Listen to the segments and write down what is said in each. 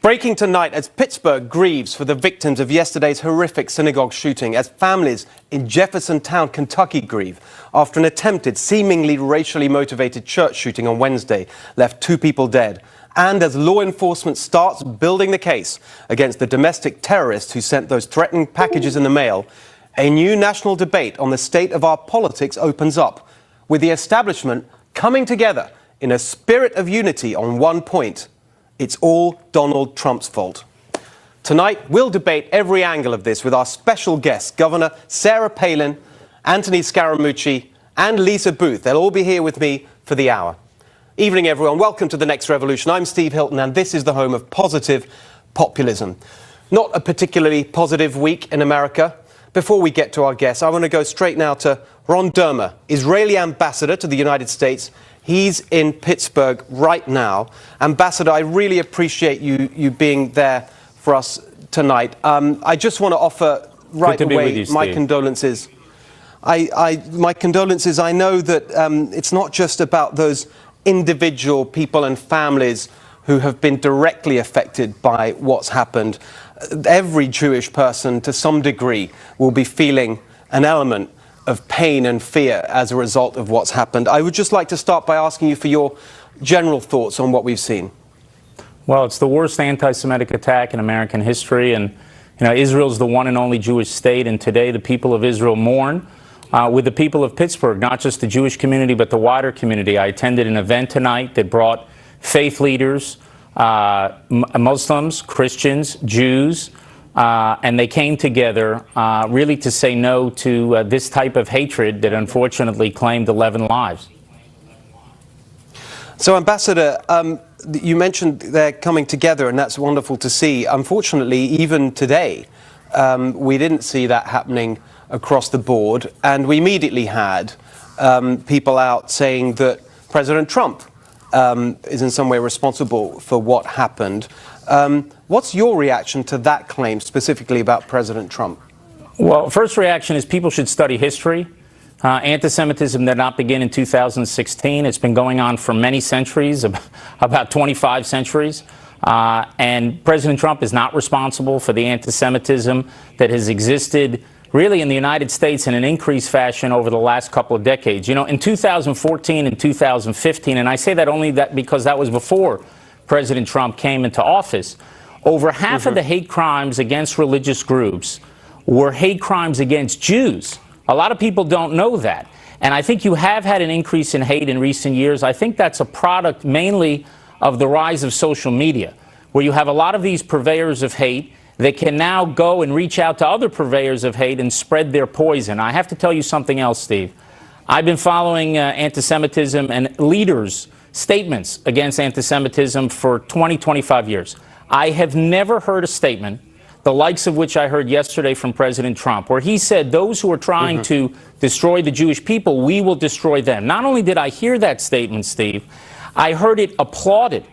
Breaking tonight as Pittsburgh grieves for the victims of yesterday's horrific synagogue shooting, as families in Jeffersontown, Kentucky grieve after an attempted, seemingly racially motivated church shooting on Wednesday left 2 people dead, and as law enforcement starts building the case against the domestic terrorist who sent those threatening packages in the mail, a new national debate on the state of our politics opens up, with the establishment coming together in a spirit of unity on one point: it's all Donald Trump's fault. Tonight, we'll debate every angle of this with our special guests, Governor Sarah Palin, Anthony Scaramucci, and Lisa Booth. They'll all be here with me for the hour. Evening, everyone. Welcome to The Next Revolution. I'm Steve Hilton, and this is the home of positive populism. Not a particularly positive week in America. Before we get to our guests, I want to go straight now to Ron Dermer, Israeli ambassador to the United States. He's in Pittsburgh right now. Ambassador, I really appreciate you being there for us tonight. I just want to offer right away my condolences. My condolences. I know that it's not just about those individual people and families who have been directly affected by what's happened. Every Jewish person, to some degree, will be feeling an element of pain and fear as a result of what's happened. I would just like to start by asking you for your general thoughts on what we've seen. Well, it's the worst anti-Semitic attack in American history, and Israel's the one and only Jewish state, and today the people of Israel mourn with the people of Pittsburgh, not just the Jewish community, but the wider community. I attended an event tonight that brought faith leaders, Muslims, Christians, Jews, and they came together really to say no to this type of hatred that unfortunately claimed 11 lives. So, Ambassador, you mentioned they're coming together, and that's wonderful to see. Unfortunately, even today, we didn't see that happening across the board, and we immediately had people out saying that President Trump is in some way responsible for what happened. What's your reaction to that claim, specifically about President Trump? Well, first reaction is people should study history. Anti-Semitism did not begin in 2016. It's been going on for many centuries, about 25 centuries. And President Trump is not responsible for the anti-Semitism that has existed really in the United States in an increased fashion over the last couple of decades. You know, in 2014 and 2015, and I say that only because that was before President Trump came into office, over half of the hate crimes against religious groups were hate crimes against Jews. A lot of people don't know that. And I think you have had an increase in hate in recent years. I think that's a product mainly of the rise of social media, where you have a lot of these purveyors of hate that can now go and reach out to other purveyors of hate and spread their poison. I have to tell you something else, Steve. I've been following anti-Semitism and leaders' statements against anti-Semitism for 20, 25 years. I have never heard a statement, the likes of which I heard yesterday from President Trump, where he said those who are trying to destroy the Jewish people, we will destroy them. Not only did I hear that statement, Steve, I heard it applauded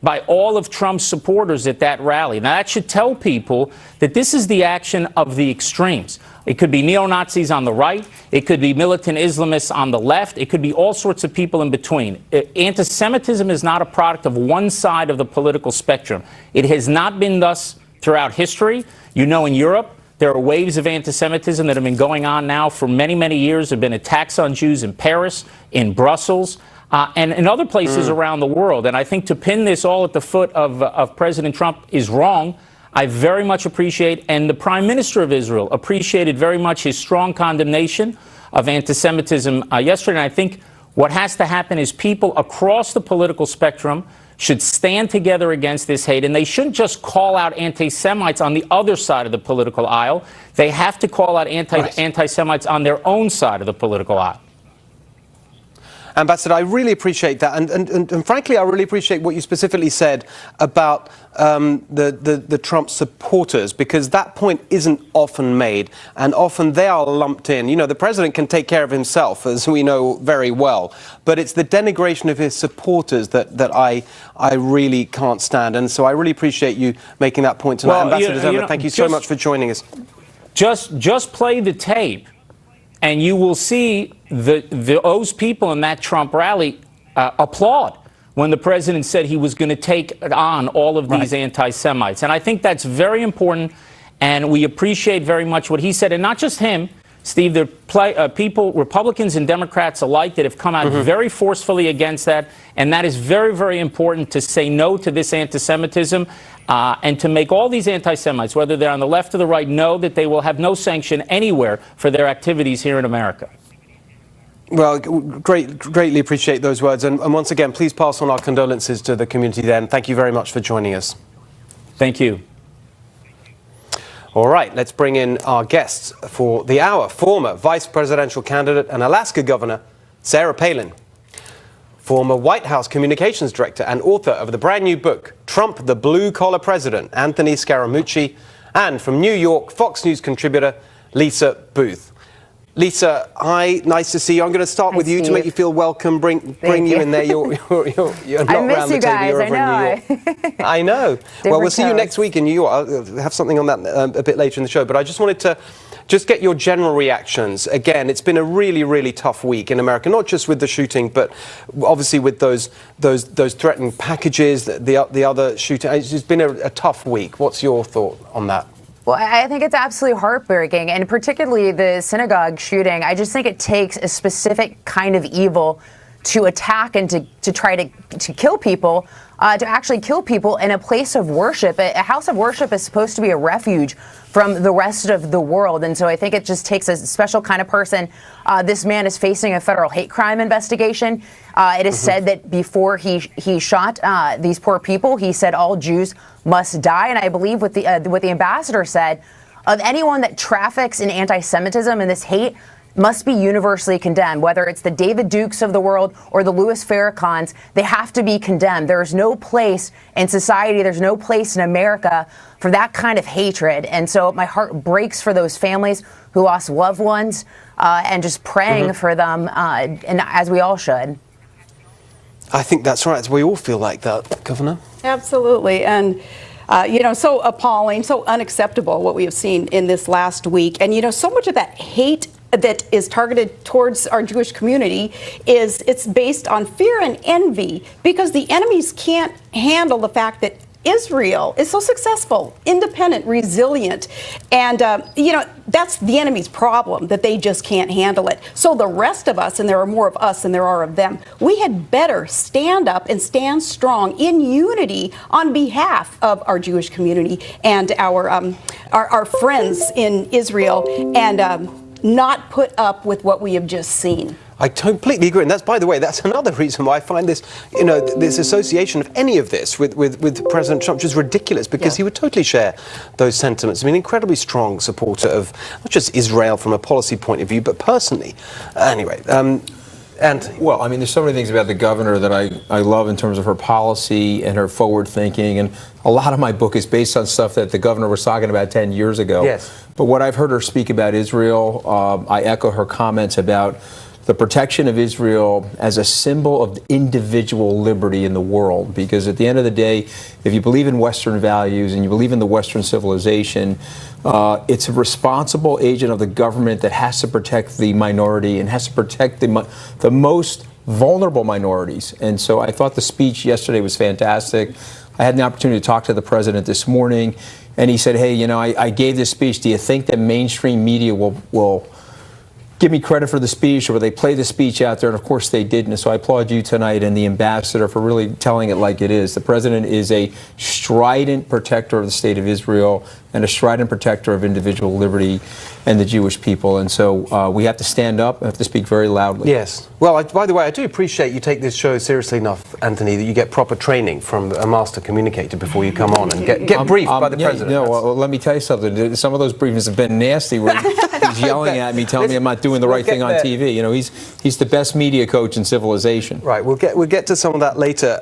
by all of Trump's supporters at that rally. Now, that should tell people that this is the action of the extremes. It could be neo-Nazis on the right. It could be militant Islamists on the left. It could be all sorts of people in between. Anti-Semitism is not a product of one side of the political spectrum. It has not been thus throughout history. You know, in Europe, there are waves of anti-Semitism that have been going on now for many, many years. There have been attacks on Jews in Paris, in Brussels, and in other places around the world. And I think to pin this all at the foot of President Trump is wrong. I very much appreciate, and the Prime Minister of Israel appreciated very much his strong condemnation of anti-Semitism yesterday. And I think what has to happen is people across the political spectrum should stand together against this hate, and they shouldn't just call out anti-Semites on the other side of the political aisle. They have to call out anti-Semites on their own side of the political aisle. Ambassador, I really appreciate that. And frankly, I really appreciate what you specifically said about the Trump supporters, because that point isn't often made, and often they are lumped in. You know, the president can take care of himself, as we know very well, but it's the denigration of his supporters that I really can't stand. And so I really appreciate you making that point tonight. Well, Ambassador Dermer, thank you so much for joining us. Just play the tape, and you will see those people in that Trump rally applaud when the president said he was going to take on all of these anti-Semites. And I think that's very important, and we appreciate very much what he said. And not just him, Steve, there are people, Republicans and Democrats alike, that have come out very forcefully against that. And that is very, very important, to say no to this anti-Semitism and to make all these anti-Semites, whether they're on the left or the right, know that they will have no sanction anywhere for their activities here in America. Well, greatly appreciate those words. And once again, please pass on our condolences to the community there. And thank you very much for joining us. Thank you. All right, let's bring in our guests for the hour. Former vice presidential candidate and Alaska governor, Sarah Palin. Former White House communications director and author of the brand new book, Trump, the Blue Collar President, Anthony Scaramucci. And from New York, Fox News contributor, Lisa Booth. Lisa, hi, nice to see you. I'm going to start with you to make you feel welcome, bring you in there. You're not around the table, you're over in New York. I know. Well, we'll see you next week in New York. I'll have something on that a bit later in the show. But I just wanted to get your general reactions. Again, it's been a really, really tough week in America, not just with the shooting, but obviously with those threatened packages, the other shooting. It's just been a tough week. What's your thought on that? Well, I think it's absolutely heartbreaking, and particularly the synagogue shooting. I just think it takes a specific kind of evil to attack and to try to kill people, to actually kill people in a place of worship. A house of worship is supposed to be a refuge from the rest of the world, and so I think it just takes a special kind of person. This man is facing a federal hate crime investigation. It is said that before he shot these poor people, he said all Jews must die. And I believe what the ambassador said, of anyone that traffics in anti-Semitism and this hate, must be universally condemned. Whether it's the David Dukes of the world or the Louis Farrakhans, they have to be condemned. There is no place in society, there's no place in America for that kind of hatred. And so my heart breaks for those families who lost loved ones, and just praying for them, and as we all should. I think that's right. We all feel like that, Governor. Absolutely. And, so appalling, so unacceptable what we have seen in this last week. And, so much of that hate that is targeted towards our Jewish community it's based on fear and envy, because the enemies can't handle the fact that Israel is so successful, independent, resilient. And, that's the enemy's problem, that they just can't handle it. So the rest of us, and there are more of us than there are of them, we had better stand up and stand strong in unity on behalf of our Jewish community and our friends in Israel, and not put up with what we have just seen. I completely agree, and by the way, that's another reason why I find this, this association of any of this with President Trump just ridiculous, because he would totally share those sentiments. I mean, incredibly strong supporter of not just Israel from a policy point of view, but personally. Anyway, well, I mean, there's so many things about the governor that I love in terms of her policy and her forward thinking, and a lot of my book is based on stuff that the governor was talking about 10 years ago. Yes. But what I've heard her speak about Israel, I echo her comments about the protection of Israel as a symbol of individual liberty in the world. Because at the end of the day, if you believe in Western values and you believe in the Western civilization, it's a responsible agent of the government that has to protect the minority and has to protect the most vulnerable minorities. And so I thought the speech yesterday was fantastic. I had the opportunity to talk to the president this morning, and he said, hey, I gave this speech. Do you think that mainstream media will give me credit for the speech, or will they play the speech out there? And of course they didn't. And so I applaud you tonight and the ambassador for really telling it like it is. The president is a strident protector of the state of Israel and a strident protector of individual liberty and the Jewish people. And so we have to stand up and have to speak very loudly. Yes. Well, by the way, I do appreciate you take this show seriously enough, Anthony, that you get proper training from a master communicator before you come on and get briefed by the president. Well, let me tell you something. Some of those briefings have been nasty, where he's yelling at me, telling me I'm not doing the right thing on TV. He's the best media coach in civilization. Right. We'll get to some of that later.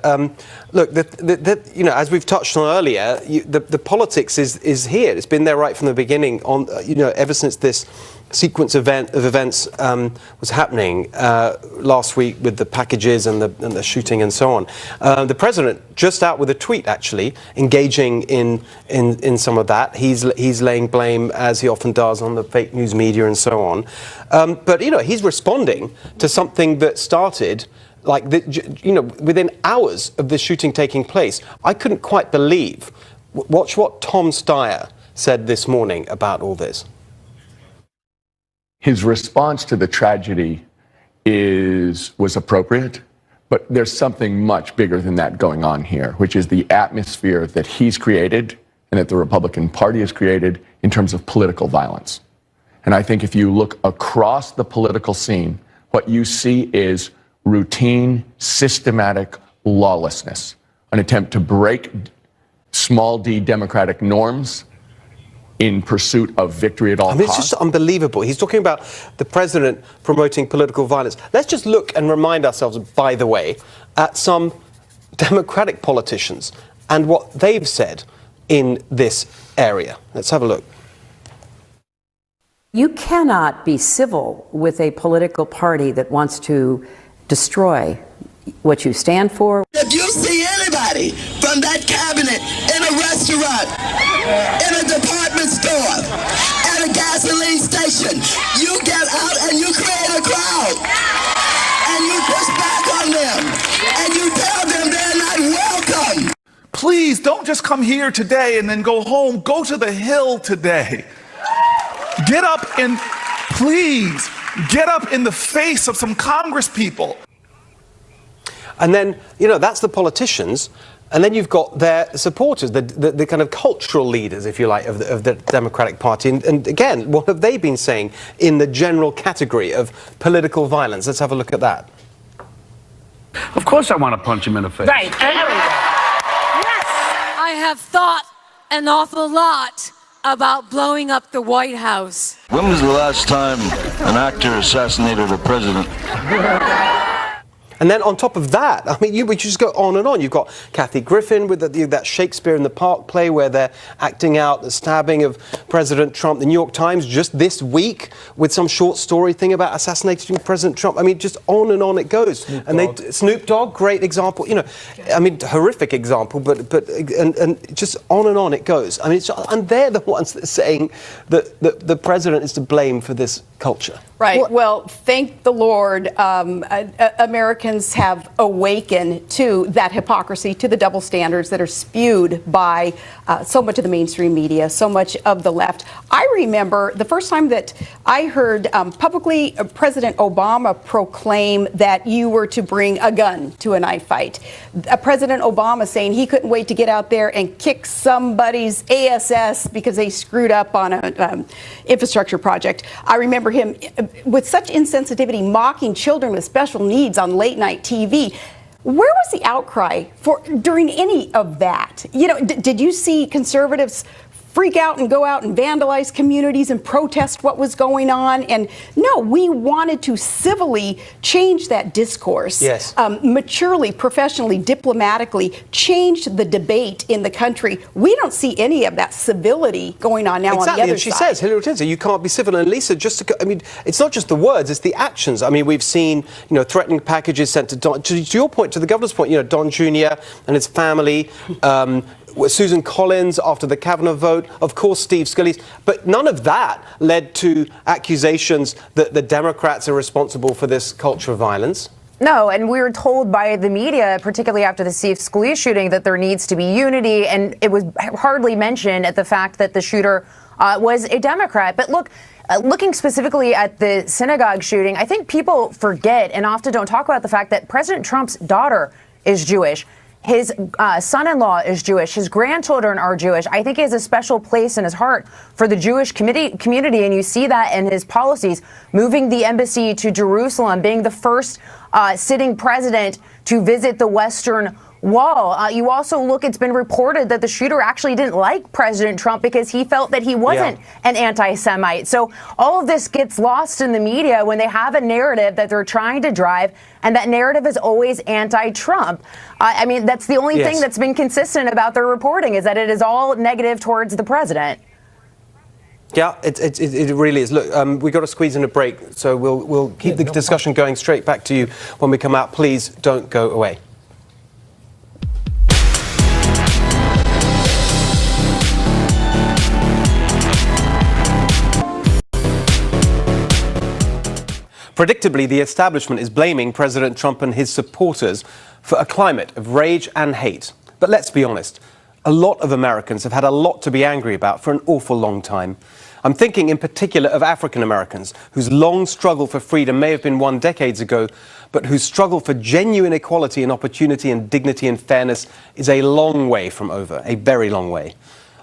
Look, as we've touched on earlier, the politics is here. It's been there right from the beginning. Ever since this sequence of events was happening last week with the packages and the shooting and so on. The president just out with a tweet, actually, engaging in some of that. He's laying blame, as he often does, on the fake news media and so on. But he's responding to something that started like, within hours of the shooting taking place. I couldn't quite believe. Watch what Tom Steyer said this morning about all this. His response to the tragedy was appropriate, but there's something much bigger than that going on here, which is the atmosphere that he's created and that the Republican Party has created in terms of political violence. And I think if you look across the political scene, what you see is routine, systematic lawlessness, an attempt to break small d democratic norms in pursuit of victory at all costs. It's just unbelievable. He's talking about the president promoting political violence. Let's just look and remind ourselves, by the way, at some Democratic politicians and what they've said in this area. Let's have a look. You cannot be civil with a political party that wants to destroy what you stand for. If you see anybody from that cabinet in a restaurant, in a department store, at a gasoline station, you get out and you create a crowd. And you push back on them. And you tell them they're not welcome. Please don't just come here today and then go home. Go to the Hill today. Get up and please get up in the face of some Congress people. And then, that's the politicians. And then you've got their supporters, the kind of cultural leaders, if you like, of the Democratic Party. And again, what have they been saying in the general category of political violence? Let's have a look at that. Of course I want to punch him in the face. Right. Yes. I have thought an awful lot about blowing up the White House. When was the last time an actor assassinated a president? And then on top of that, I mean, we just go on and on. You've got Kathy Griffin with that Shakespeare in the Park play where they're acting out the stabbing of President Trump. The New York Times just this week with some short story thing about assassinating President Trump. I mean, just on and on it goes. Snoop Dogg, great example. I mean, horrific example, but just on and on it goes. I mean, and they're the ones that are saying that the president is to blame for this culture. Right. Well, thank the Lord, Americans have awakened to that hypocrisy, to the double standards that are spewed by so much of the mainstream media, so much of the left. I remember the first time that I heard publicly President Obama proclaim that you were to bring a gun to a knife fight. President Obama saying he couldn't wait to get out there and kick somebody's ASS because they screwed up on an infrastructure project. I remember him with such insensitivity mocking children with special needs on late night TV. Where was the outcry during any of that? Did you see conservatives freak out and go out and vandalize communities and protest what was going on? And no, we wanted to civilly change that discourse. Yes. Maturely, professionally, diplomatically change the debate in the country. We don't see any of that civility going on now on the other side. And she says, Hillary Clinton, you can't be civil. And Lisa, it's not just the words, it's the actions. I mean, we've seen, threatening packages sent to Don, to your point, to the governor's point, Don Jr. and his family, Susan Collins after the Kavanaugh vote, of course Steve Scalise, but none of that led to accusations that the Democrats are responsible for this culture of violence. No, and we were told by the media, particularly after the Steve Scalise shooting, that there needs to be unity, and it was hardly mentioned at the fact that the shooter was a Democrat. But look, looking specifically at the synagogue shooting, I think people forget and often don't talk about the fact that President Trump's daughter is Jewish. His son-in-law is Jewish. His grandchildren are Jewish. I think he has a special place in his heart for the Jewish community, and you see that in his policies, moving the embassy to Jerusalem, being the first sitting president to visit the Western Wall. You also look, it's been reported that the shooter actually didn't like President Trump because he felt that he wasn't an anti-Semite. So all of this gets lost in the media when they have a narrative that they're trying to drive, and that narrative is always anti-Trump. I mean, that's the only thing that's been consistent about their reporting, is that it is all negative towards the president. Yeah, it really is. Look, we've got to squeeze in a break, so we'll keep the discussion going straight back to you when we come out. Please don't go away. Predictably, the establishment is blaming President Trump and his supporters for a climate of rage and hate. But let's be honest, a lot of Americans have had a lot to be angry about for an awful long time. I'm thinking in particular of African Americans, whose long struggle for freedom may have been won decades ago, but whose struggle for genuine equality and opportunity and dignity and fairness is a long way from over, a very long way.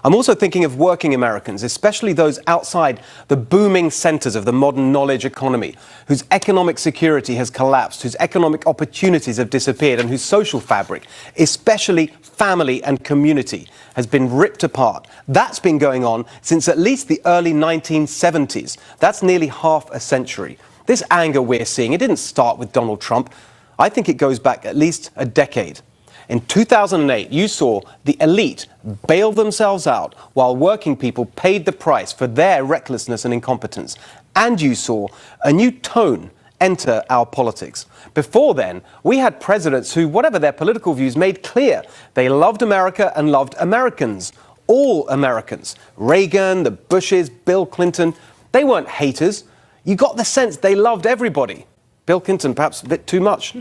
I'm also thinking of working Americans, especially those outside the booming centers of the modern knowledge economy, whose economic security has collapsed, whose economic opportunities have disappeared, and whose social fabric, especially family and community, has been ripped apart. That's been going on since at least the early 1970s. That's nearly half a century. This anger we're seeing, it didn't start with Donald Trump. I think it goes back at least a decade. In 2008, you saw the elite bail themselves out while working people paid the price for their recklessness and incompetence. And you saw a new tone enter our politics. Before then, we had presidents who, whatever their political views, made clear they loved America and loved Americans. All Americans. Reagan, the Bushes, Bill Clinton, they weren't haters. You got the sense they loved everybody. Bill Clinton, perhaps a bit too much.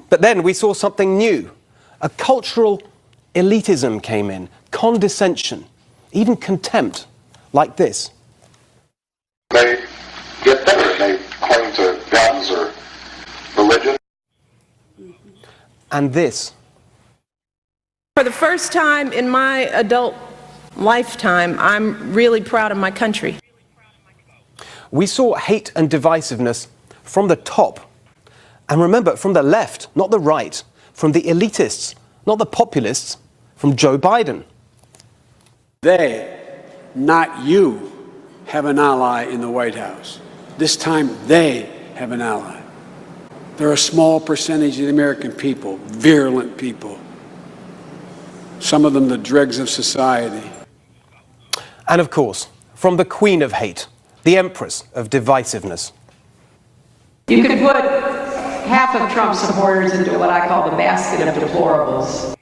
But then we saw something new. A cultural elitism came in, condescension, even contempt, like this. They get better. They cling to guns or religion. And this. For the first time in my adult lifetime, I'm really proud of my country. We saw hate and divisiveness from the top. And remember, from the left, not the right. From the elitists, not the populists, from Joe Biden. They, not you, have an ally in the White House. This time they have an ally. They're a small percentage of the American people, virulent people. Some of them the dregs of society. And of course, from the queen of hate, the empress of divisiveness. You could put half of Trump's supporters into what I call the basket of deplorables.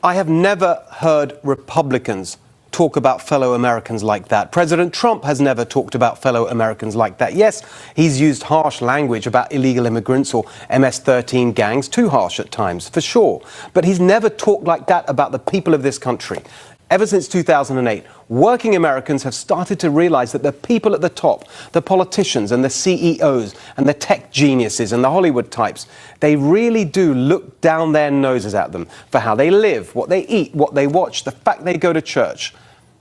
I have never heard Republicans talk about fellow Americans like that. President Trump has never talked about fellow Americans like that. Yes, he's used harsh language about illegal immigrants or MS-13 gangs, too harsh at times, for sure. But he's never talked like that about the people of this country. Ever since 2008, working Americans have started to realize that the people at the top, the politicians and the CEOs and the tech geniuses and the Hollywood types, they really do look down their noses at them for how they live, what they eat, what they watch, the fact they go to church,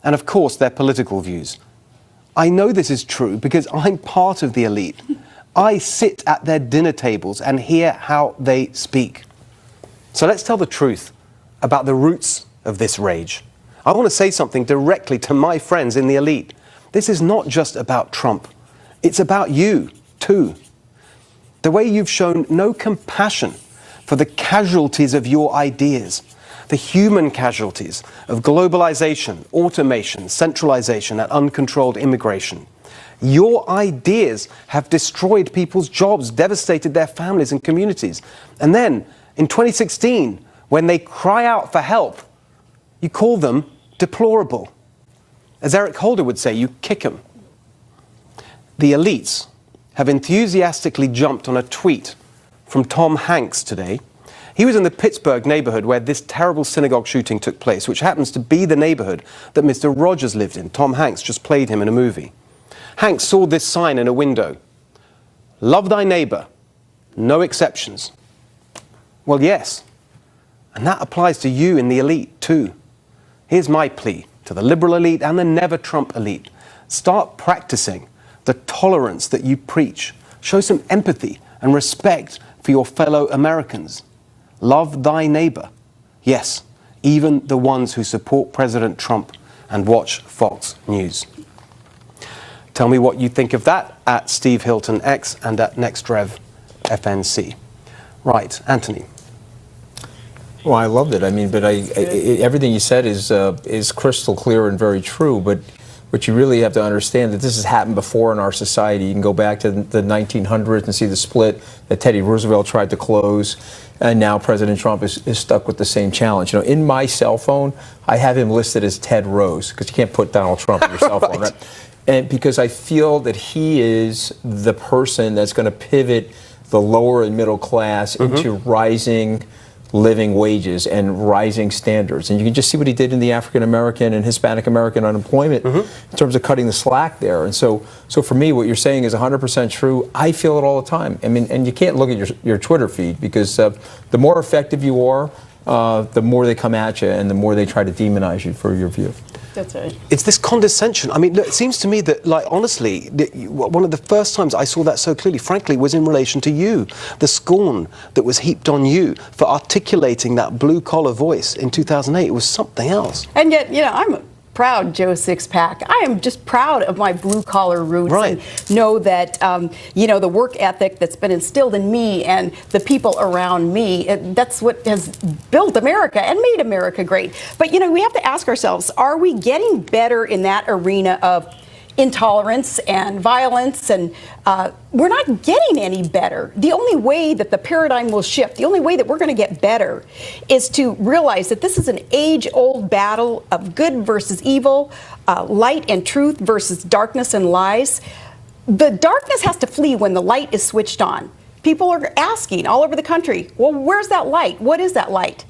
and of course their political views. I know this is true because I'm part of the elite. I sit at their dinner tables and hear how they speak. So let's tell the truth about the roots of this rage. I want to say something directly to my friends in the elite. This is not just about Trump. It's about you, too. The way you've shown no compassion for the casualties of your ideas, the human casualties of globalization, automation, centralization, and uncontrolled immigration. Your ideas have destroyed people's jobs, devastated their families and communities. And then, in 2016, when they cry out for help, you call them deplorable. As Eric Holder would say, you kick them. The elites have enthusiastically jumped on a tweet from Tom Hanks today. He was in the Pittsburgh neighborhood where this terrible synagogue shooting took place, which happens to be the neighborhood that Mr. Rogers lived in. Tom Hanks just played him in a movie. Hanks saw this sign in a window. Love thy neighbor, no exceptions. Well, yes, and that applies to you in the elite, too. Here's my plea to the liberal elite and the never-Trump elite. Start practicing the tolerance that you preach. Show some empathy and respect for your fellow Americans. Love thy neighbor. Yes, even the ones who support President Trump and watch Fox News. Tell me what you think of that at Steve Hilton X and at NextRev FNC. Right, Anthony. Well, I loved it. I mean, but everything you said is crystal clear and very true. But what you really have to understand that this has happened before in our society. You can go back to the 1900s and see the split that Teddy Roosevelt tried to close, and now President Trump is stuck with the same challenge. You know, in my cell phone, I have him listed as Ted Rose because you can't put Donald Trump in your cell phone, right? and because I feel that he is the person that's going to pivot the lower and middle class into rising living wages and rising standards. And you can just see what he did in the African American and Hispanic American unemployment in terms of cutting the slack there. And so for me, what you're saying is 100% true. I feel it all the time. I mean, and you can't look at your Twitter feed, because the more effective you are, the more they come at you and the more they try to demonize you for your view. That's right. It's this condescension. I mean, look, it seems to me that, like, honestly, one of the first times I saw that so clearly, frankly, was in relation to you. The scorn that was heaped on you for articulating that blue-collar voice in 2008 was something else. And yet, you know, I'm proud Joe Sixpack. I am just proud of my blue-collar roots, and know that, you know, the work ethic that's been instilled in me and the people around me, that's what has built America and made America great. But, you know, we have to ask ourselves, are we getting better in that arena of intolerance and violence? And we're not getting any better. The only way that the paradigm will shift, the only way that we're going to get better, is to realize that this is an age-old battle of good versus evil, light and truth versus darkness and lies. The darkness has to flee when the light is switched on. People are asking all over the country, well, where's that light? What is that light?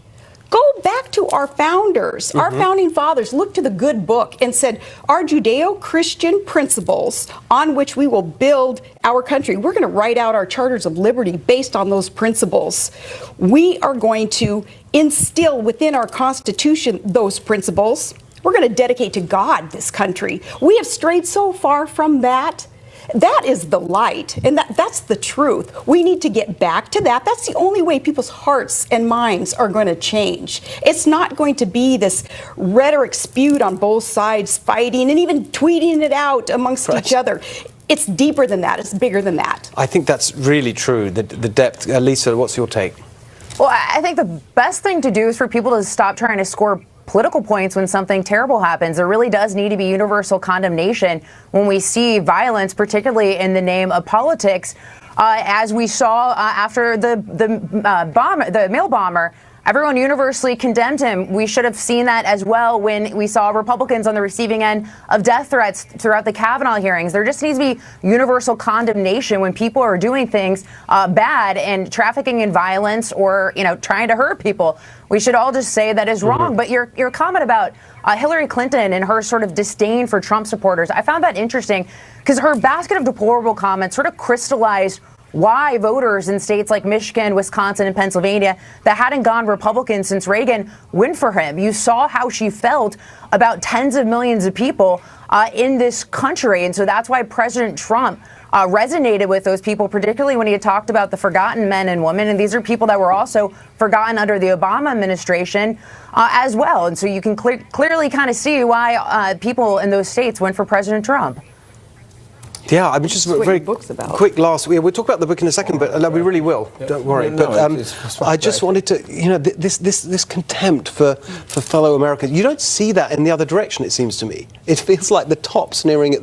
Go back to our founders. Our founding fathers looked to the good book and said, our Judeo-Christian principles on which we will build our country, we're going to write out our charters of liberty based on those principles. We are going to instill within our Constitution those principles. We're going to dedicate to God this country. We have strayed so far from that. That is the light, and that's the truth. We need to get back to that. That's the only way people's hearts and minds are going to change. It's not going to be this rhetoric spewed on both sides, fighting and even tweeting it out amongst each other. It's deeper than that. It's bigger than that. I think that's really true, the depth. Lisa, what's your take? Well, I think the best thing to do is for people to stop trying to score political points when something terrible happens. There really does need to be universal condemnation when we see violence, particularly in the name of politics, as we saw after the mail bomber. Everyone universally condemned him. We should have seen that as well when we saw Republicans on the receiving end of death threats throughout the Kavanaugh hearings. There just needs to be universal condemnation when people are doing things bad and trafficking in violence or, you know, trying to hurt people. We should all just say that is wrong. But your comment about Hillary Clinton and her sort of disdain for Trump supporters, I found that interesting because her basket of deplorable comments sort of crystallized why voters in states like Michigan, Wisconsin, and Pennsylvania that hadn't gone Republican since Reagan went for him. You saw how she felt about tens of millions of people in this country. And so that's why President Trump resonated with those people, particularly when he had talked about the forgotten men and women. And these are people that were also forgotten under the Obama administration as well. And so you can clearly kind of see why people in those states went for President Trump. Yeah, I mean, just a very quick last. We'll talk about the book in a second, but we really will. Don't worry. No, but I just wanted to, you know, this contempt for fellow Americans. You don't see that in the other direction. It seems to me. It feels like the top sneering at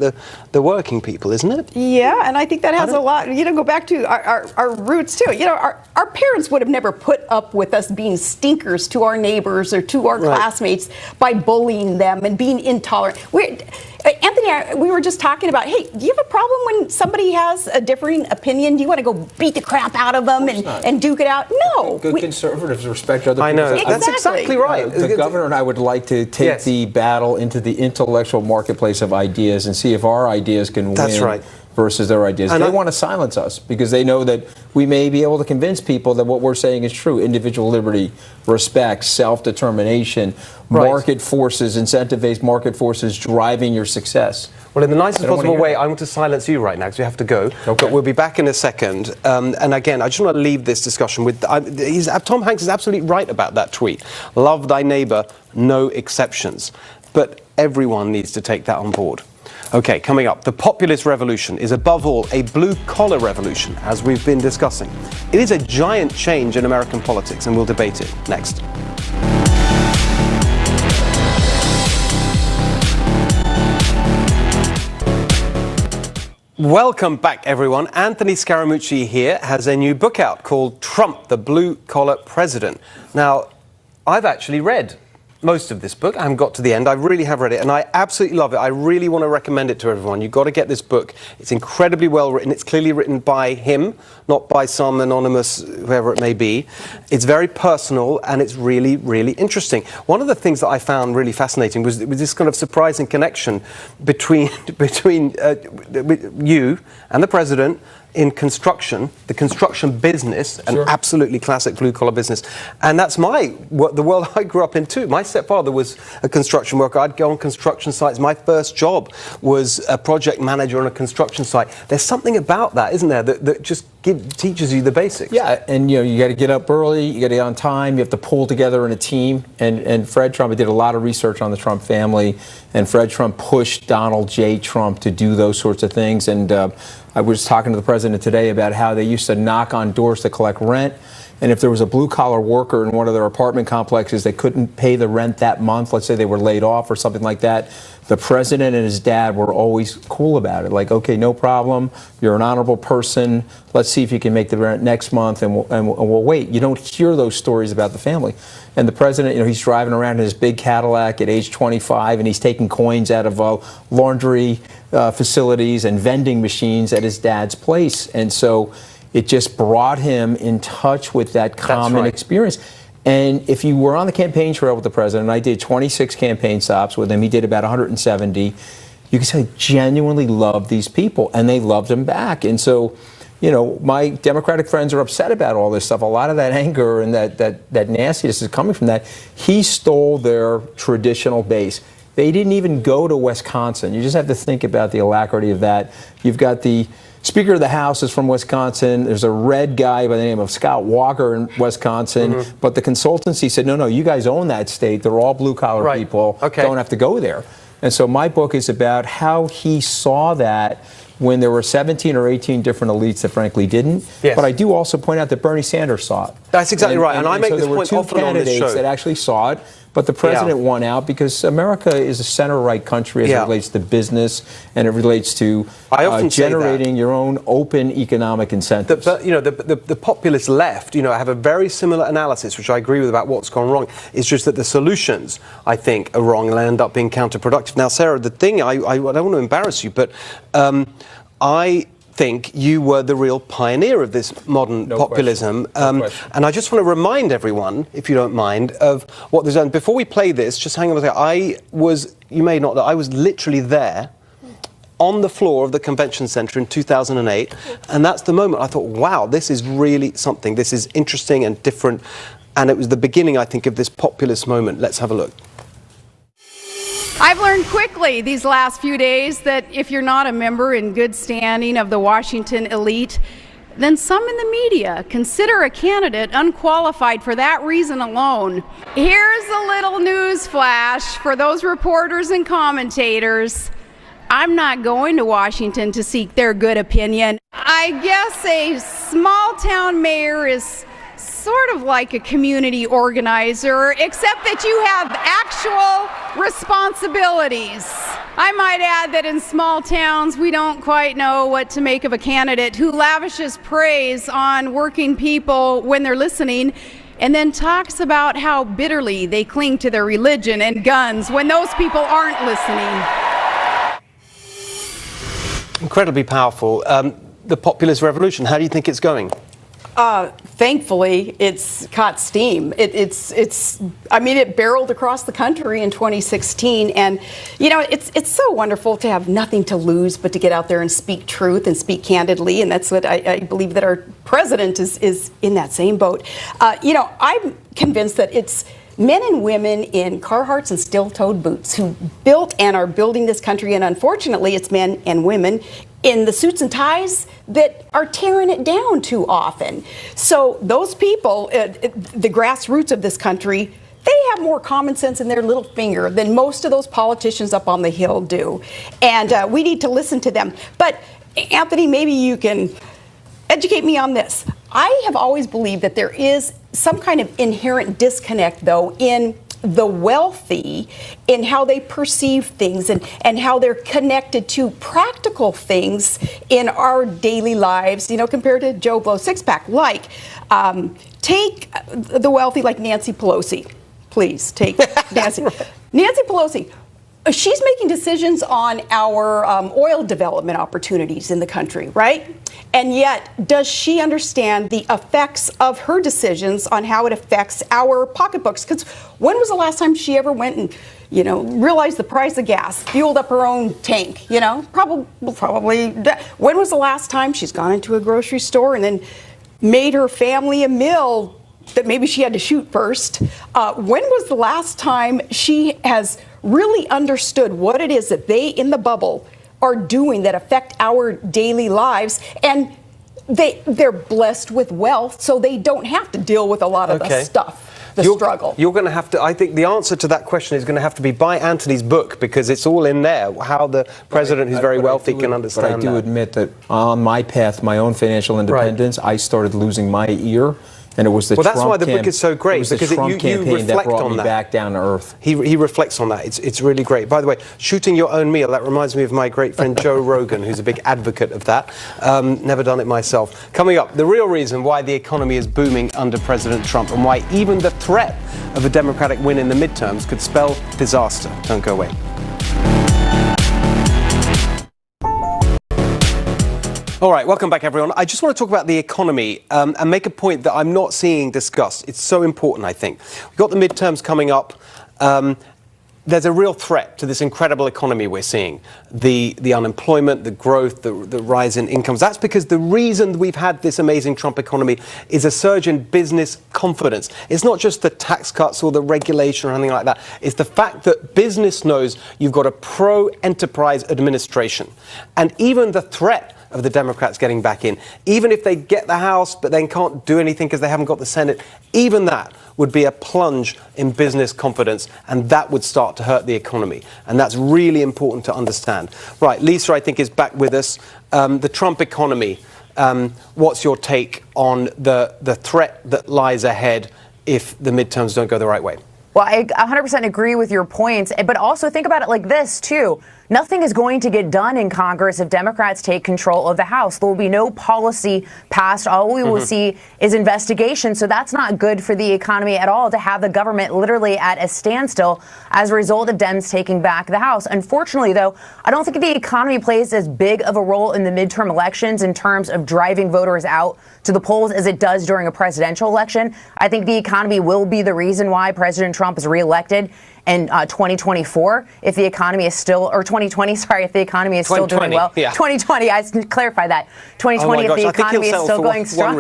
the working people, isn't it? Yeah, and I think that has a lot. You know, go back to our roots too. You know, our parents would have never put up with us being stinkers to our neighbors or to our classmates by bullying them and being intolerant. Anthony, we were just talking about, hey, do you have a problem when somebody has a differing opinion? Do you want to go beat the crap out of them and duke it out? No. Good conservatives respect other people. I know. That's exactly right. The governor and I would like to take the battle into the intellectual marketplace of ideas and see if our ideas can win versus their ideas. And they want to silence us because they know that we may be able to convince people that what we're saying is true. Individual liberty, respect, self-determination, market forces, incentive-based market forces driving your success. Well, in the nicest possible way, I want to silence you right now because we have to go. But we'll be back in a second. And again, I just want to leave this discussion with... Tom Hanks is absolutely right about that tweet. Love thy neighbor, no exceptions. But everyone needs to take that on board. Okay, coming up, the populist revolution is above all a blue-collar revolution, as we've been discussing. It is a giant change in American politics, and we'll debate it next. Welcome back, everyone. Anthony Scaramucci here has a new book out called Trump, the Blue-Collar President. Now, I've actually read most of this book. I haven't got to the end. I really have read it, and I absolutely love it. I really want to recommend it to everyone. You've got to get this book. It's incredibly well written. It's clearly written by him, not by some anonymous, whoever it may be. It's very personal, and it's really, really interesting. One of the things that I found really fascinating was this kind of surprising connection between you and the president in construction, the construction business, an absolutely classic blue-collar business. And that's the world I grew up in too. My stepfather was a construction worker. I'd go on construction sites. My first job was a project manager on a construction site. There's something about that, isn't there, that just teaches you the basics. Yeah, and you got to get up early, you got to get on time, you have to pull together in a team. And Fred Trump, I did a lot of research on the Trump family, and Fred Trump pushed Donald J. Trump to do those sorts of things. And I was talking to the president today about how they used to knock on doors to collect rent. And if there was a blue-collar worker in one of their apartment complexes that couldn't pay the rent that month, let's say they were laid off or something like that, the president and his dad were always cool about it. Like, okay, no problem. You're an honorable person. Let's see if you can make the rent next month, and we'll wait. You don't hear those stories about the family. And the president, he's driving around in his big Cadillac at age 25, and he's taking coins out of laundry facilities and vending machines at his dad's place. And so it just brought him in touch with that common experience. And if you were on the campaign trail with the president, I did 26 campaign stops with him. He did about 170. You can say, genuinely loved these people, and they loved him back. And so, my Democratic friends are upset about all this stuff. A lot of that anger and that nastiness is coming from that. He stole their traditional base. They didn't even go to Wisconsin. You just have to think about the alacrity of that. You've got the Speaker of the House is from Wisconsin. There's a red guy by the name of Scott Walker in Wisconsin. But the consultancy said, no, you guys own that state. They're all blue-collar people. Don't have to go there. And so my book is about how he saw that when there were 17 or 18 different elites that frankly didn't. Yes. But I do also point out that Bernie Sanders saw it. That's exactly right. And I make this point often on this show. There were two candidates that actually saw it. But the president won out because America is a center-right country as it relates to business, and it relates to generating your own open economic incentives. The populist left, have a very similar analysis, which I agree with about what's gone wrong. It's just that the solutions, I think, are wrong and end up being counterproductive. Now, Sarah, the thing, I don't want to embarrass you, but I think you were the real pioneer of this modern populism. And I just want to remind everyone, if you don't mind, of what there's done. Before we play this, just hang on a second. You may not know, I was literally there on the floor of the convention center in 2008. And that's the moment I thought, wow, this is really something. This is interesting and different. And it was the beginning, I think, of this populist moment. Let's have a look. I've learned quickly these last few days that if you're not a member in good standing of the Washington elite, then some in the media consider a candidate unqualified for that reason alone. Here's a little news flash for those reporters and commentators. I'm not going to Washington to seek their good opinion. I guess a small town mayor is sort of like a community organizer, except that you have actual responsibilities. I might add that in small towns, we don't quite know what to make of a candidate who lavishes praise on working people when they're listening, and then talks about how bitterly they cling to their religion and guns when those people aren't listening. Incredibly powerful. The populist revolution, how do you think it's going? Thankfully, it's caught steam. It barreled across the country in 2016, and it's so wonderful to have nothing to lose but to get out there and speak truth and speak candidly, and that's what I believe that our president is in that same boat. I'm convinced that it's men and women in Carhartts and steel-toed boots who built and are building this country, and unfortunately, it's men and women in the suits and ties that are tearing it down too often. So those people, the grassroots of this country, they have more common sense in their little finger than most of those politicians up on the Hill do. And we need to listen to them. But Anthony, maybe you can educate me on this. I have always believed that there is some kind of inherent disconnect, though, in the wealthy in how they perceive things and how they're connected to practical things in our daily lives, compared to Joe Blow six-pack. Like, take the wealthy like Nancy Pelosi. please take Nancy. Nancy Pelosi, she's making decisions on our oil development opportunities in the country, right? And yet, does she understand the effects of her decisions on how it affects our pocketbooks? Because when was the last time she ever went and, realized the price of gas, fueled up her own tank? Probably. When was the last time she's gone into a grocery store and then made her family a meal that maybe she had to shoot first? When was the last time she has really understood what it is that they in the bubble are doing that affect our daily lives? And they're blessed with wealth, so they don't have to deal with a lot of the stuff. Struggle. You're going to have to, I think the answer to that question is going to have to be buy Anthony's book, because it's all in there, how the president who's very wealthy can understand But I do admit that on my path, my own financial independence, I started losing my ear. And it was the Trump that's why the book is so great, because you reflect that brought on me that. back down to earth. He reflects on that. It's really great. By the way, shooting your own meal, that reminds me of my great friend Joe Rogan, who's a big advocate of that. Never done it myself. Coming up, the real reason why the economy is booming under President Trump, and why even the threat of a Democratic win in the midterms could spell disaster. Don't go away. All right, welcome back, everyone. I just want to talk about the economy and make a point that I'm not seeing discussed. It's so important, I think. We've got the midterms coming up. There's a real threat to this incredible economy we're seeing. The unemployment, the growth, the rise in incomes. That's because the reason we've had this amazing Trump economy is a surge in business confidence. It's not just the tax cuts or the regulation or anything like that. It's the fact that business knows you've got a pro-enterprise administration. And even the threat of the Democrats getting back in, even if they get the House but then can't do anything because they haven't got the Senate, even that would be a plunge in business confidence, and that would start to hurt the economy. And that's really important to understand. Right, Lisa, I think, is back with us. The Trump economy, what's your take on the threat that lies ahead if the midterms don't go the right way? Well, I 100% agree with your points, but also think about it like this, too. Nothing is going to get done in Congress if Democrats take control of the House. There will be no policy passed. All we will see is investigation. So that's not good for the economy at all, to have the government literally at a standstill as a result of Dems taking back the House. Unfortunately, though, I don't think the economy plays as big of a role in the midterm elections in terms of driving voters out to the polls as it does during a presidential election. I think the economy will be the reason why President Trump is reelected in 2024, if the economy is still, or 2020, sorry, if the economy is still doing well. Yeah. 2020, I clarify that. 2020, if the economy is still going strong.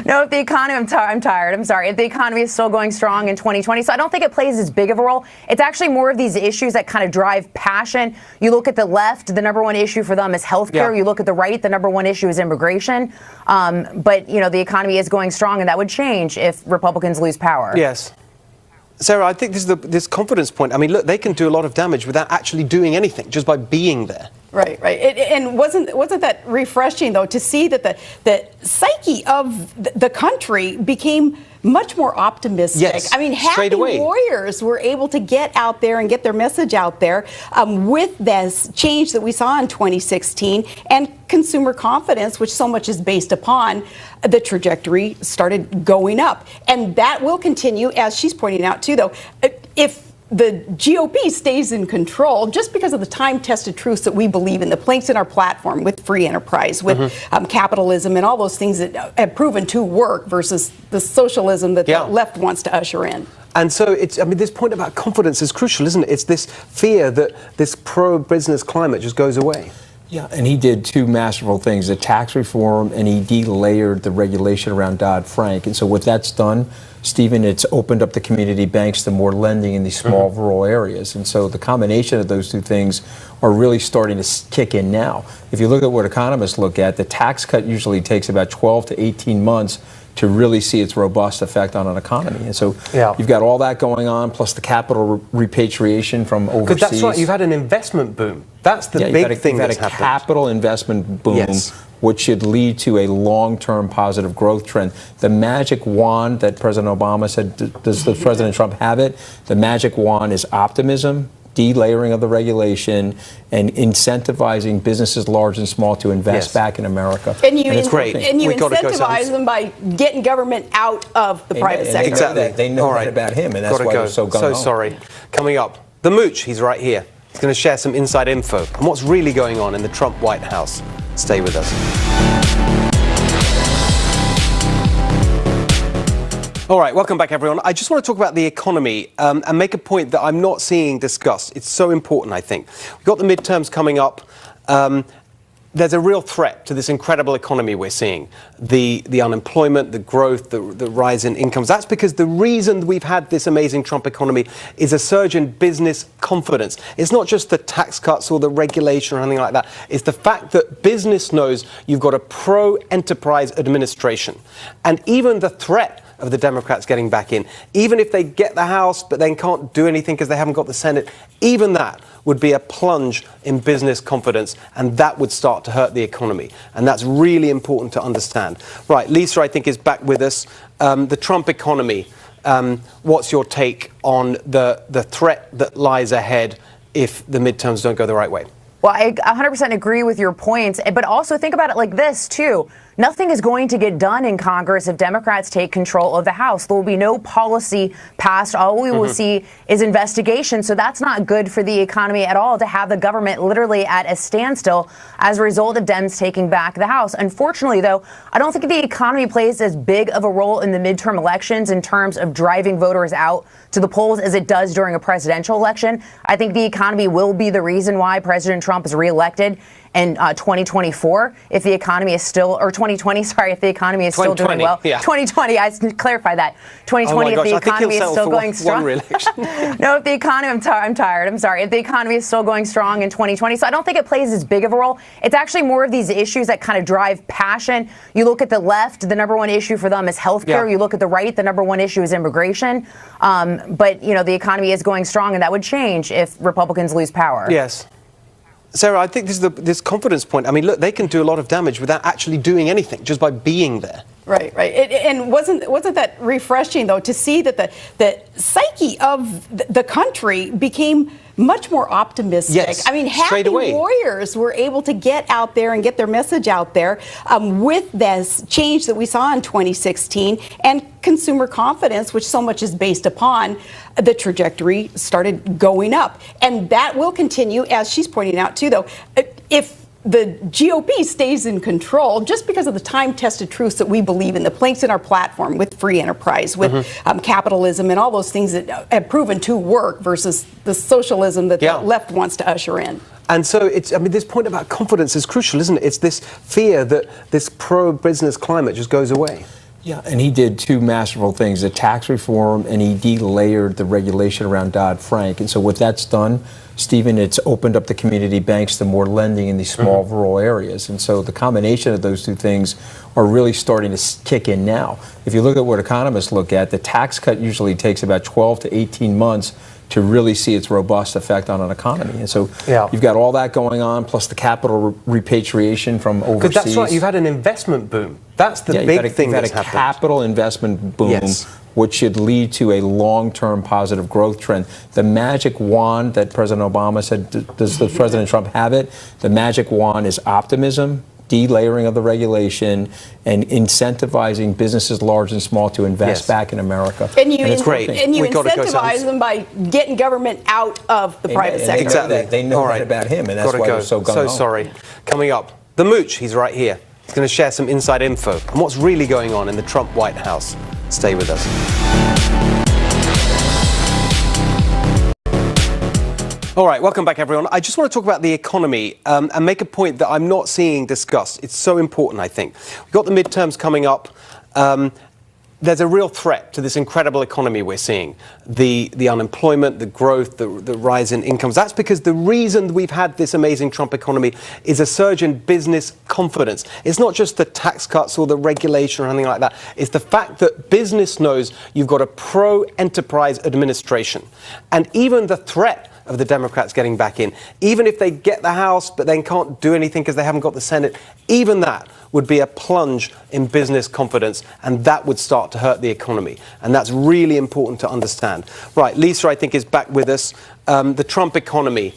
No, if the economy, I'm tired. I'm sorry. If the economy is still going strong in 2020. So I don't think it plays as big of a role. It's actually more of these issues that kind of drive passion. You look at the left, the number one issue for them is healthcare. Yeah. You look at the right, the number one issue is immigration. But, the economy is going strong, and that would change if Republicans lose power. Yes. Sarah, I think this confidence point. I mean, look, they can do a lot of damage without actually doing anything, just by being there. Right. And wasn't that refreshing, though, to see that the psyche of the country became much more optimistic? Yes, I mean, happy warriors were able to get out there and get their message out there with this change that we saw in 2016, and consumer confidence, which so much is based upon the trajectory, started going up. And that will continue, as she's pointing out, too, though. If the GOP stays in control, just because of the time-tested truths that we believe in, the planks in our platform with free enterprise, with capitalism, and all those things that have proven to work versus the socialism that the left wants to usher in. And so this point about confidence is crucial, isn't it? It's this fear that this pro-business climate just goes away. Yeah, and he did two masterful things, the tax reform, and he delayered the regulation around Dodd-Frank. And so what that's done, Stephen, it's opened up the community banks to more lending in these small rural areas. And so the combination of those two things are really starting to kick in now. If you look at what economists look at, the tax cut usually takes about 12 to 18 months to really see its robust effect on an economy. And so you've got all that going on, plus the capital repatriation from overseas. Because that's right, you've had an investment boom. That's the big thing that's happened. Capital investment boom, which should lead to a long-term positive growth trend. The magic wand that President Obama said, does President Trump have it? The magic wand is optimism, delayering of the regulation, and incentivizing businesses large and small to invest back in America. And you, it's great. And you incentivize them by getting government out of the private sector. Exactly. They know that about him, and that's why they're so gung-ho. So sorry. Coming up, the Mooch, he's right here. He's going to share some inside info on what's really going on in the Trump White House. Stay with us. All right, welcome back, everyone. I just want to talk about the economy and make a point that I'm not seeing discussed. It's so important, I think. We've got the midterms coming up. There's a real threat to this incredible economy we're seeing. The unemployment, the growth, the rise in incomes. That's because the reason we've had this amazing Trump economy is a surge in business confidence. It's not just the tax cuts or the regulation or anything like that. It's the fact that business knows you've got a pro-enterprise administration. And even the threat of the Democrats getting back in, even if they get the House but then can't do anything because they haven't got the Senate, even that would be a plunge in business confidence, and that would start to hurt the economy. And that's really important to understand. Right, Lisa, I think, is back with us. The Trump economy, what's your take on the threat that lies ahead if the midterms don't go the right way? Well, I 100% agree with your points, but also think about it like this, too. Nothing is going to get done in Congress if Democrats take control of the House. There will be no policy passed. All we will see is investigation. So that's not good for the economy at all, to have the government literally at a standstill as a result of Dems taking back the House. Unfortunately, though, I don't think the economy plays as big of a role in the midterm elections in terms of driving voters out to the polls as it does during a presidential election. I think the economy will be the reason why President Trump is reelected in 2024, if the economy is still, or 2020, sorry, if the economy is still doing well. Yeah. 2020, I clarify that. 2020, if the economy is still going strong. No, if the economy, I'm tired, I'm sorry. If the economy is still going strong in 2020, so I don't think it plays as big of a role. It's actually more of these issues that kind of drive passion. You look at the left, the number one issue for them is healthcare. Yeah. You look at the right, the number one issue is immigration. But, you know, the economy is going strong, and that would change if Republicans lose power. Yes. Sarah, I think this is this confidence point. I mean, look, they can do a lot of damage without actually doing anything, just by being there. Right. And wasn't that refreshing, though, to see that the psyche of the country became much more optimistic? Yes, I mean, happy warriors were able to get out there and get their message out there with this change that we saw in 2016, and consumer confidence, which so much is based upon the trajectory, started going up. And that will continue, as she's pointing out, too, though. If the GOP stays in control, just because of the time-tested truths that we believe in, the planks in our platform with free enterprise, with capitalism, and all those things that have proven to work versus the socialism that the left wants to usher in. And so it's, I mean, this point about confidence is crucial, isn't it? It's this fear that this pro-business climate just goes away. Yeah, and he did two masterful things, the tax reform, and he delayered the regulation around Dodd-Frank. And so what that's done, Stephen, it's opened up the community banks to more lending in these small rural areas. And so the combination of those two things are really starting to kick in now. If you look at what economists look at, the tax cut usually takes about 12 to 18 months to really see its robust effect on an economy. And so you've got all that going on, plus the capital repatriation from overseas. Because that's right, you've had an investment boom. That's the big thing that's happened. You've had a capital investment boom, which should lead to a long-term positive growth trend. The magic wand that President Obama said, does President Trump have it? The magic wand is optimism, delayering of the regulation, and incentivizing businesses large and small to invest back in America. And it's great. And you incentivize them by getting government out of the private sector. Exactly. They know that about him, and that's why they're so gung-ho. So sorry. Coming up, the Mooch, he's right here. He's going to share some inside info on what's really going on in the Trump White House. Stay with us. All right, welcome back, everyone. I just want to talk about the economy and make a point that I'm not seeing discussed. It's so important, I think. We've got the midterms coming up. There's a real threat to this incredible economy we're seeing. The unemployment, the growth, the rise in incomes. That's because the reason we've had this amazing Trump economy is a surge in business confidence. It's not just the tax cuts or the regulation or anything like that. It's the fact that business knows you've got a pro-enterprise administration. And even the threat of the Democrats getting back in, even if they get the House but then can't do anything because they haven't got the Senate, even that would be a plunge in business confidence, and that would start to hurt the economy. And that's really important to understand. Right, Lisa, I think, is back with us. the Trump economy.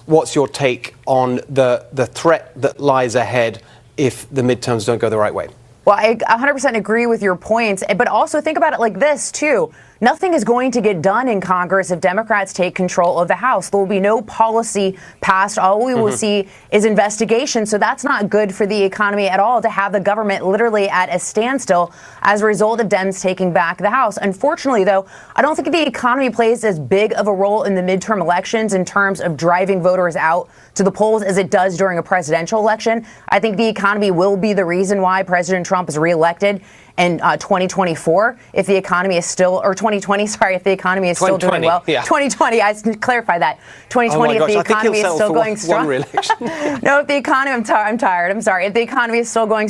What's your take on the threat that lies ahead if the midterms don't go the right way? Well, I 100% agree with your points, but also think about it like this, too. Nothing is going to get done in Congress if Democrats take control of the House. There will be no policy passed. All we will see is investigation. So that's not good for the economy at all, to have the government literally at a standstill as a result of Dems taking back the House. Unfortunately, though, I don't think the economy plays as big of a role in the midterm elections in terms of driving voters out to the polls as it does during a presidential election. I think the economy will be the reason why President Trump is reelected in 2024 if the economy is still, or 2020, sorry, if the economy is still doing well. Yeah. 2020, I clarify that. 2020, if the economy is still going strong. One re-election. No, if the economy, I'm tired. I'm sorry. If the economy is still going strong.